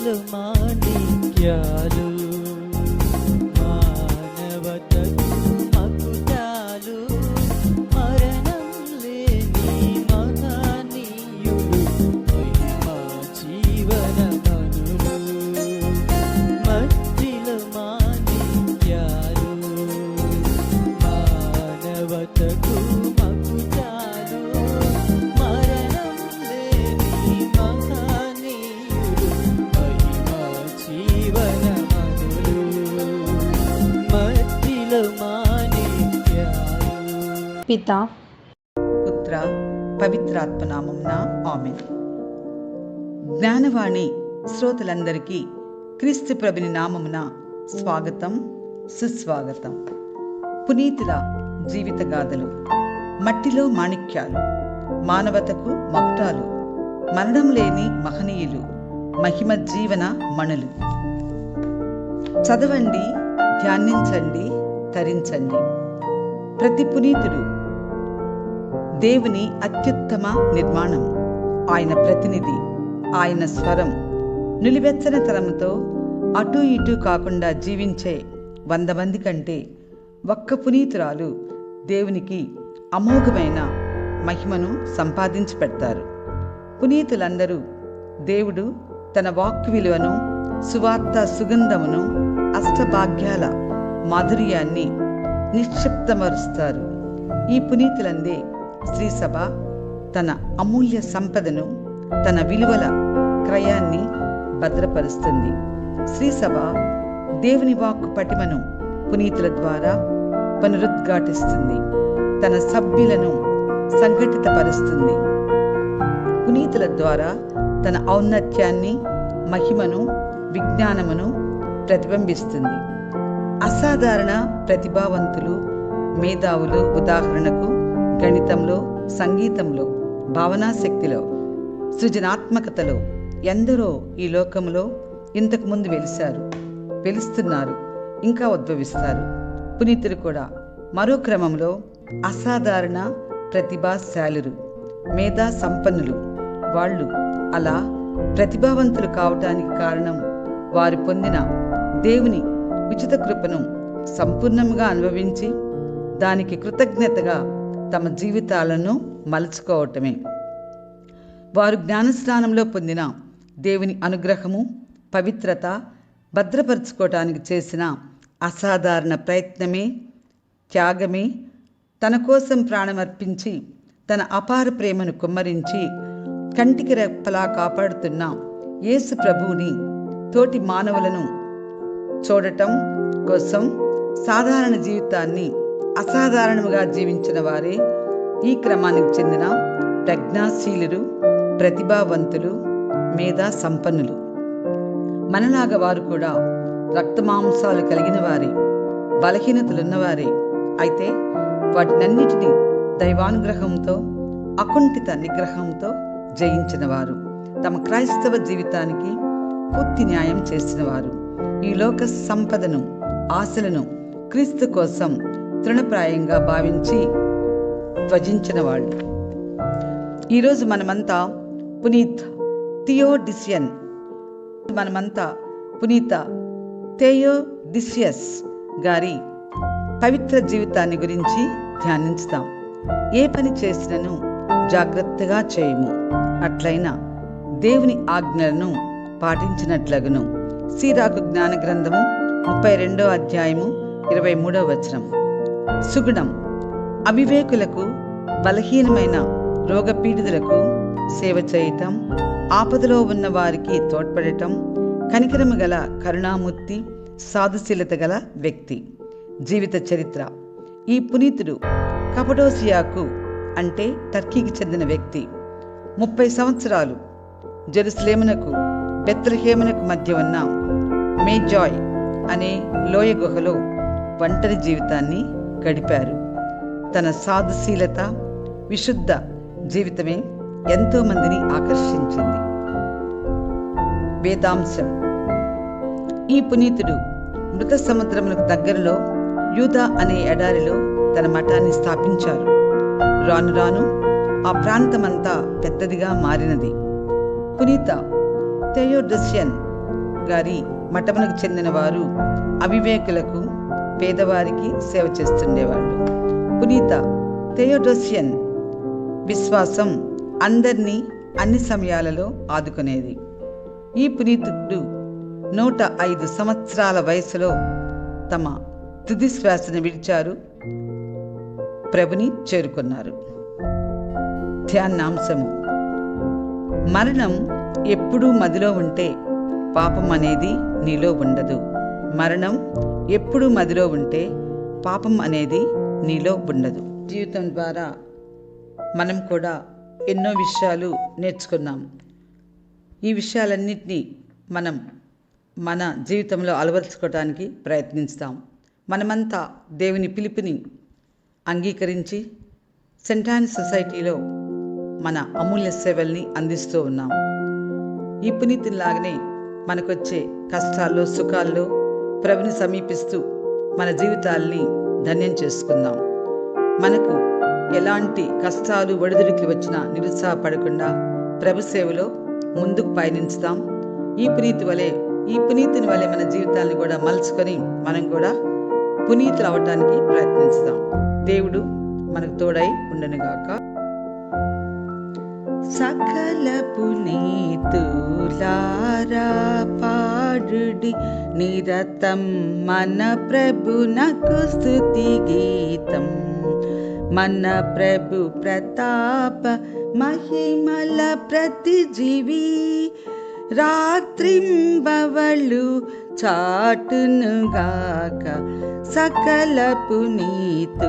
మట్టిలో మాణిక్యాలు మానవతకు మకుటాలు మరణం లేని మహనీయులు మహిమా జీవనమనులు మట్టిలో మాణిక్యాలు మానవతకు మకుటాలు మరణం లేని మహనీయులు మహిమా జీవనమనులు మట్టిలో మాణిక్యాలు. పిత పుత్ర పవిత్రాత్మ నామమున ఆమేన్. జ్ఞానవాణి శ్రోతలందరికీ క్రీస్తు ప్రభుని నామమున స్వాగతం, సుస్వాగతం. పునీతుల జీవిత గాథలు. మట్టిలో మాణిక్యాలు, మానవతకు మకుటాలు, మరణం లేని మహనీయులు, మహిమ జీవన మణులు. చదవండి, ధ్యానించండి, తరించండి. ప్రతి పునీతుడు దేవుని అత్యుత్తమ నిర్మాణం, ఆయన ప్రతినిధి, ఆయన స్వరం. నిలువెచ్చని తరంతో అటూ ఇటూ కాకుండా జీవించే 100 మంది కంటే ఒక్క పునీతురాలు దేవునికి అమోఘమైన మహిమను సంపాదించి పెడతారు. పునీతులందరూ దేవుడు తన వాక్కు విలువను, సువార్త సుగంధమును, అష్టభాగ్యాల మాధుర్యాన్ని నిక్షిప్తమరుస్తారు. ఈ పునీతులందే శ్రీసభ తన అమూల్య సంపదను, తన విలువల క్రయాన్ని భద్రపరుస్తుంది. శ్రీసభ దేవుని వాక్కు పటిమను పునీతుల ద్వారా పునరుద్ఘాటిస్తుంది, తన సభ్యులను సంఘటితపరుస్తుంది. పునీతుల ద్వారా తన ఔన్నత్యాన్ని, మహిమను, విజ్ఞానమును ప్రతిబింబిస్తుంది. అసాధారణ ప్రతిభావంతులు, మేధావులు, ఉదాహరణకు గణితంలో, సంగీతంలో, భావనాశక్తిలో, సృజనాత్మకతలో ఎందరో ఈ లోకంలో ఇంతకు ముందు వెలిశారు, వెలుస్తున్నారు, ఇంకా ఉద్భవిస్తారు. పునీతులు కూడా మరో క్రమంలో అసాధారణ ప్రతిభాశాలురు, మేధా సంపన్నులు. వాళ్ళు అలా ప్రతిభావంతులు కావటానికి కారణం వారు పొందిన దేవుని ఉచిత కృపను సంపూర్ణంగా అనుభవించి దానికి కృతజ్ఞతగా తమ జీవితాలను మలుచుకోవటమే. వారు జ్ఞానస్నానంలో పొందిన దేవుని అనుగ్రహము, పవిత్రత భద్రపరుచుకోవటానికి చేసిన అసాధారణ ప్రయత్నమే, త్యాగమే, తన కోసం ప్రాణమర్పించి తన అపార ప్రేమను కుమ్మరించి కంటికి రెప్పలా కాపాడుతున్న యేసు ప్రభువుని తోటి మానవులను చూడటం కోసం సాధారణ జీవితాన్ని అసాధారణముగా జీవించిన వారే ఈ క్రమానికి చెందిన ప్రజ్ఞాశీలురు, ప్రతిభావంతులు, మేధా సంపన్నులు. మనలాగా వారు కూడా రక్తమాంసాలు కలిగిన వారే, బలహీనతలున్నవారే. అయితే వాటినన్నిటినీ దైవానుగ్రహంతో, అకుంఠిత నిగ్రహంతో జయించిన వారు. తమ క్రైస్తవ జీవితానికి పూర్తి న్యాయం చేసిన వారు. ఈ లోక సంపదను, ఆశలను క్రీస్తు కోసం తృణప్రాయంగా భావించి త్వజించిన వాళ్ళు. ఈరోజు మనమంతా పునీత్ థియోడిసియన్, మనమంతా పునీత థెయోడిసియస్ గారి పవిత్ర జీవితాన్ని గురించి ధ్యానించుదాం. ఏ పని చేసినను జాగ్రత్తగా చేయము, అట్లయినా దేవుని ఆజ్ఞలను పాటించినట్లగును. సీరాకు జ్ఞాన గ్రంథము 32వ అధ్యాయము 23వ వచనం. సుగుణం. అవివేకులకు, బలహీనమైన రోగపీడితులకు సేవ చేయటం, ఆపదలో ఉన్న వారికి తోడ్పడటం, కనికరము గల కరుణామూర్తి, సాధుశీలత గల వ్యక్తి. జీవిత చరిత్ర. ఈ పునీతుడు కపడోసియాకు అంటే టర్కీకి చెందిన వ్యక్తి. 30 సంవత్సరాలు జెరూసలేమునకు, బెత్లెహేమునకు మధ్య ఉన్న మేజాయ్ అనే లోయ గుహలో ఒంటరి జీవితాన్ని గడిపారు. తన సాధుశీలత, విశుద్ధ జీవితమే ఎంతో మందిని ఆకర్షించింది. వేదాంశం. ఈ పునీతుడు మృత సముద్రములకు దగ్గరలో యూదా అనే ఎడారిలో తన మఠాన్ని స్థాపించారు. రాను రాను ఆ ప్రాంతమంతా పెద్దదిగా మారినది. పునీత థెయోడిసియన్ గారి మఠమునకు చెందిన వారు అవివేకులకు, పేదవారికి సేవ చేస్తుండేవాళ్ళు. పునీత థెయోడోసియన్ విశ్వాసం అందరినీ అన్ని సమయాలలో ఆదుకునేది. ఈ పునీతుడు 105 సంవత్సరాల వయసులో తమ తుది శ్వాసను విడిచారు, ప్రభుని చేరుకున్నారు. ధ్యానాంశము: మరణం ఎప్పుడూ మదిలో ఉంటే పాపం అనేది నీలో ఉండదు. మరణం ఎప్పుడూ మదిలో ఉంటే పాపం అనేది నీలో ఉండదు. జీవితం ద్వారా మనం కూడా ఎన్నో విషయాలు నేర్చుకున్నాం. ఈ విషయాలన్నింటినీ మనం మన జీవితంలో అలవరుచుకోవడానికి ప్రయత్నిస్తాం. మనమంతా దేవుని పిలుపుని అంగీకరించి సెయింట్ ఆన్ సొసైటీలో మన అమూల్య సేవల్ని అందిస్తూ ఉన్నాం. ఈ పునీతుల్లాగానే మనకొచ్చే కష్టాల్లో, సుఖాల్లో ప్రభుని సమీపిస్తూ మన జీవితాల్ని ధన్యం చేసుకుందాం. మనకు ఎలాంటి కష్టాలు, ఒడిదుడుకులు వచ్చినా నిరుత్సాహపడకుండా ప్రభు సేవలో ముందుకు పయనించుదాం. ఈ పునీతుని వలె మన జీవితాలను కూడా మలుచుకొని మనం కూడా పునీతులు అవటానికి ప్రయత్నిస్తాం. దేవుడు మనకు తోడై ఉండనుగాక. సకల పునీతులారా పాడుడి నిరతం మన ప్రభునకు స్తుతి గీతం. మన ప్రభు ప్రతాప మహిమల ప్రతిజీవి రాత్రింబవళ్ళు చాటునుగాక. సకల పునీతులారా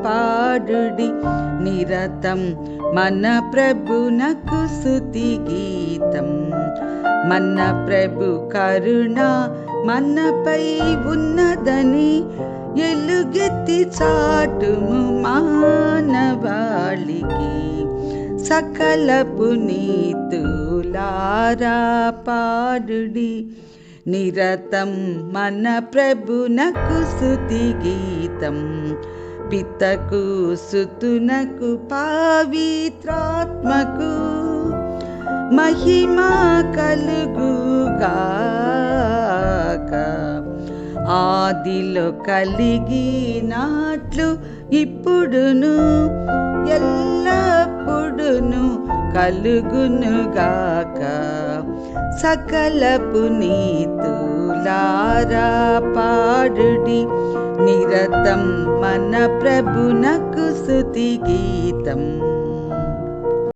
పాడుడి నిరతం మన ప్రభునకు స్తుతి గీతం. మన ప్రభు కరుణ మనపై ఉన్నదని ఎలుగెత్తి చాటుము మానవాళికి. సకల పునీతులారా పాడుడి నిరతం మన ప్రభునకు స్తుతి గీతం. పితకు సుతునకు పవిత్రాత్మకు మహిమా కలుగుగాక. ఆదిలో కలిగినట్లు ఇప్పుడును ఎల్లప్పుడును కలుగునుగాక. సకల పునీతులారా పాడుడి నిరతం మన ప్రభునకు స్తుతి గీతం.